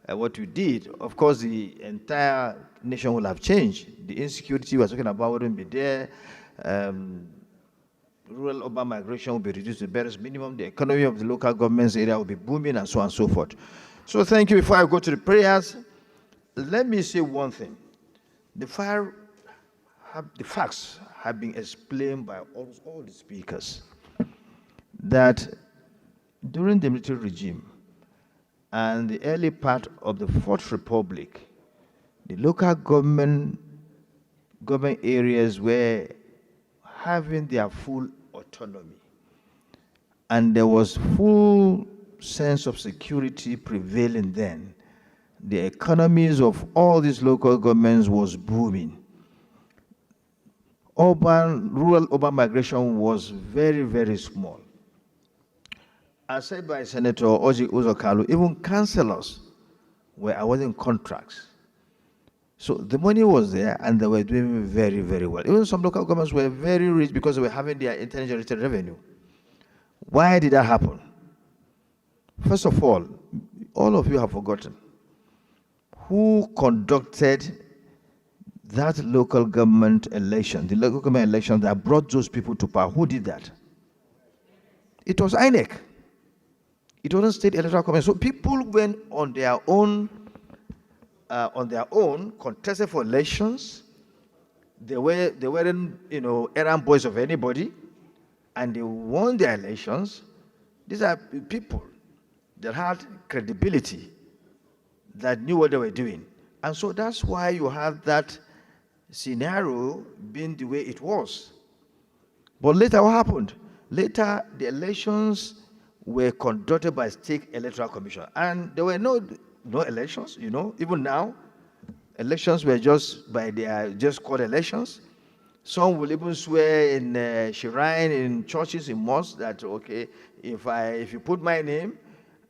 what we did, of course, the entire nation will have changed. The insecurity we're talking about wouldn't be there. Um, Rural urban migration will be reduced to the barest minimum. The economy of the local government's area will be booming, and so on and so forth. So thank you. Before I go to the prayers, let me say one thing. The facts have been explained by all the speakers that during the military regime and the early part of the Fourth Republic, the local government areas were having their full autonomy. And there was full sense of security prevailing then. The economies of all these local governments was booming. Rural urban migration was very, very small. As said by Senator Oji Uzokalu, even councillors were awarding contracts. So the money was there, and they were doing very, very well. Even some local governments were very rich because they were having their internally generated revenue. Why did that happen? First of all of you have forgotten who conducted that local government election, the local government election that brought those people to power. Who did that? It was INEC. It wasn't state electoral commission. So people went on their own, contested for elections. They weren't, errand boys of anybody, and they won their elections. These are people that had credibility, that knew what they were doing. And so that's why you have that scenario being the way it was. But later what happened? Later the elections were conducted by state electoral commission, and there were no elections. Even now, elections were just called elections. Some will even swear in shrine, in churches, in mosques that, okay, if you put my name,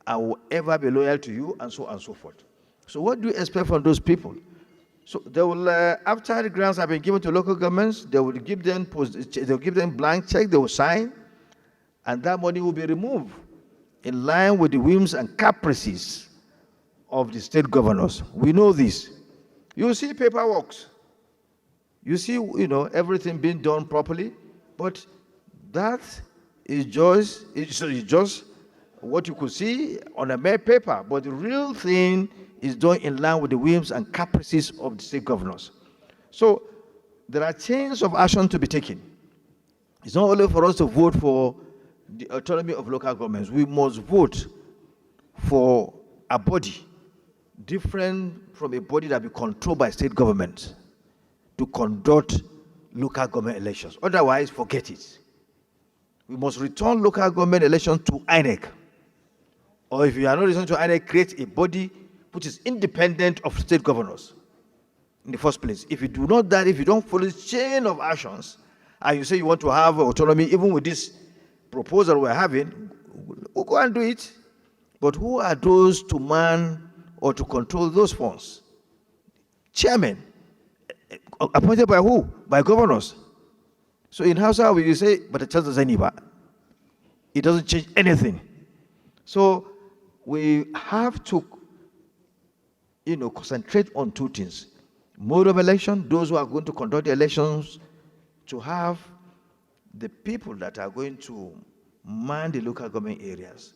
I will ever be loyal to you, and so on and so forth. So what do you expect from those people? So they will, after the grants have been given to local governments, they will give them blank check, they will sign, and that money will be removed in line with the whims and caprices of the state governors. We know this. You see paperwork. You see, everything being done properly, but that is just what you could see on a mere paper. But the real thing is done in line with the whims and caprices of the state governors. So there are chains of action to be taken. It's not only for us to vote for the autonomy of local governments. We must vote for a body different from a body that be controlled by state government to conduct local government elections. Otherwise, forget it. We must return local government elections to INEC. Or if you are not returning to INEC, create a body which is independent of state governors in the first place. If you do not that, if you don't follow this chain of actions, and you say you want to have autonomy, even with this proposal we're having, we'll go and do it. But who are those to man or to control those funds? Chairman. Appointed by who? By governors. So in Hausa, we say, but the church doesn't even. It doesn't change anything. So we have to, concentrate on two things. Mode of election, those who are going to conduct the elections, to have the people that are going to man the local government areas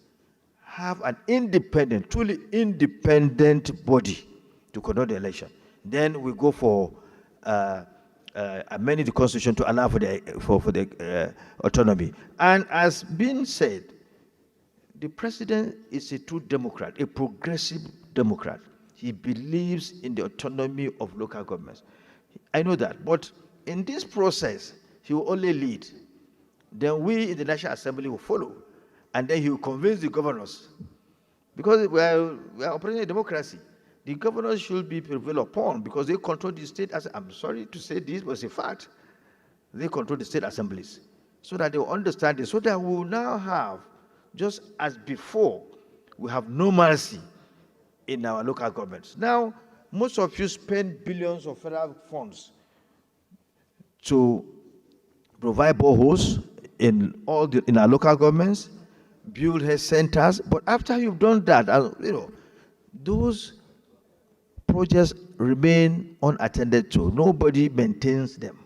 have an independent, truly independent body to conduct the election. Then we go for amending the constitution to allow for the autonomy. And as been said, the president is a true Democrat, a progressive Democrat. He believes in the autonomy of local governments. I know that, but in this process, he will only lead. Then we in the National Assembly will follow, and then he will convince the governors. Because we are operating a democracy. The governors should be prevailed upon because they control the state. I'm sorry to say this, but it's a fact. They control the state assemblies so that they will understand it, so that we will now have, just as before, we have normalcy in our local governments. Now, most of you spend billions of federal funds to provide boreholes in our local governments, build health centers. But after you've done that, those projects remain unattended to. Nobody maintains them.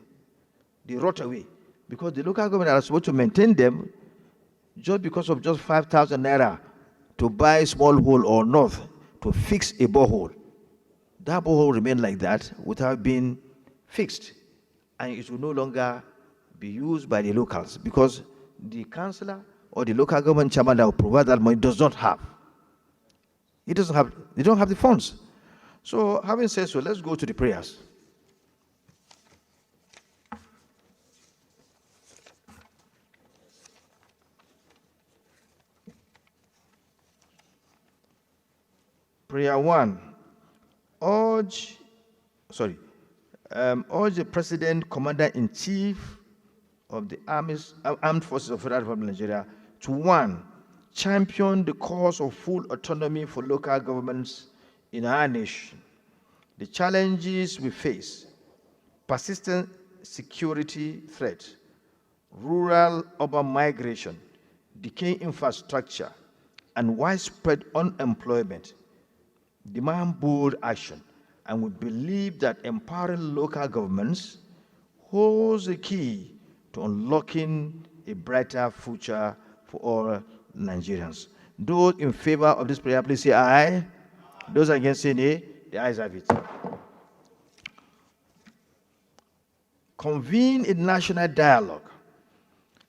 They rot away because the local government are supposed to maintain them just because of just 5,000 naira to buy a small hole or north to fix a borehole. That borehole remain like that without being fixed, and it will no longer be used by the locals because the councillor or the local government chairman that will provide that money does not have. He doesn't have. They don't have the funds. So, having said so, let's go to the prayers. Prayer 1. Urge the President, Commander-in-Chief of the Armed Forces of Federal Republic of Nigeria to 1. Champion the cause of full autonomy for local governments in our nation. The challenges we face: persistent security threat, rural-urban migration, decaying infrastructure, and widespread unemployment demand bold action, and we believe that empowering local governments holds the key to unlocking a brighter future for all Nigerians. Those in favor of this prayer, please say aye. Those against, say nay. The ayes have it. Convene a national dialogue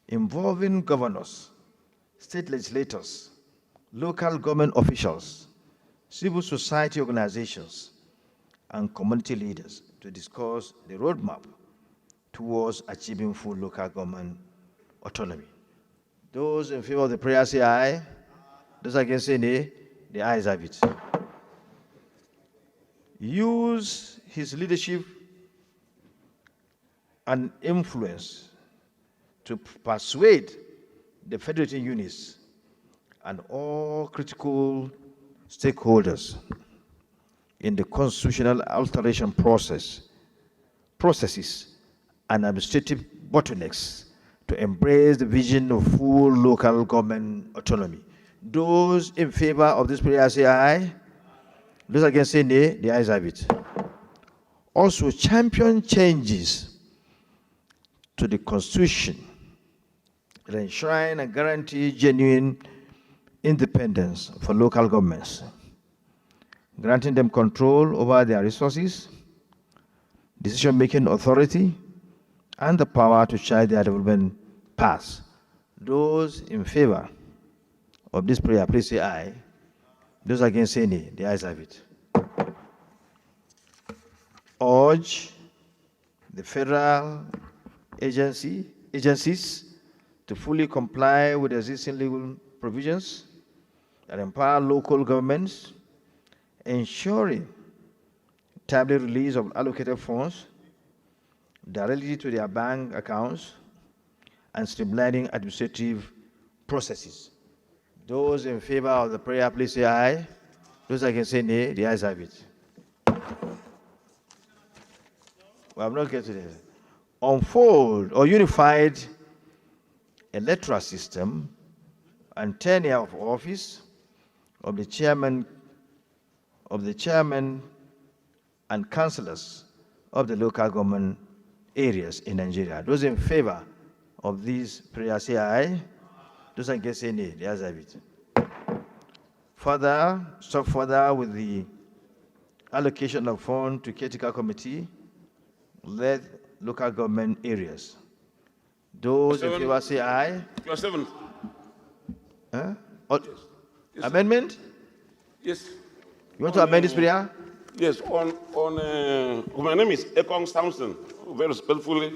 involving governors, state legislators, local government officials, civil society organizations, and community leaders to discuss the roadmap towards achieving full local government autonomy. Those in favor of the prayer say aye. Those against say nay. The ayes have it. Use his leadership and influence to persuade the federating units and all critical stakeholders in the constitutional alteration processes and administrative bottlenecks to embrace the vision of full local government autonomy. Those in favor of this prayer say aye. Those against say nay. The ayes have it. Also, champion changes to the Constitution that enshrine and guarantee genuine independence for local governments, granting them control over their resources, decision-making authority, and the power to chart their development paths. Those in favor of this prayer, please say aye. Those against say nay. The ayes have it. Urge the federal agencies to fully comply with existing legal provisions that empower local governments, ensuring timely release of allocated funds directly to their bank accounts, and streamlining administrative processes. Those in favor of the prayer, please say aye. Those against say nay. The ayes have it. Well, I'm not getting to this. Unfold or unified electoral system and tenure of office of the chairman and councillors of the local government areas in Nigeria. Those in favor of these prayers say aye. Those against say nay. The ayes have it. Further with the allocation of funds to caretaker committee led local government areas. Those in favor say aye. Class 7. Huh? Yes, amendment? Yes. You want to amend this prayer? Yes. My name is Ekong Samson. Very respectfully.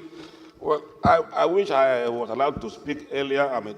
Well, I wish I was allowed to speak earlier. I'm a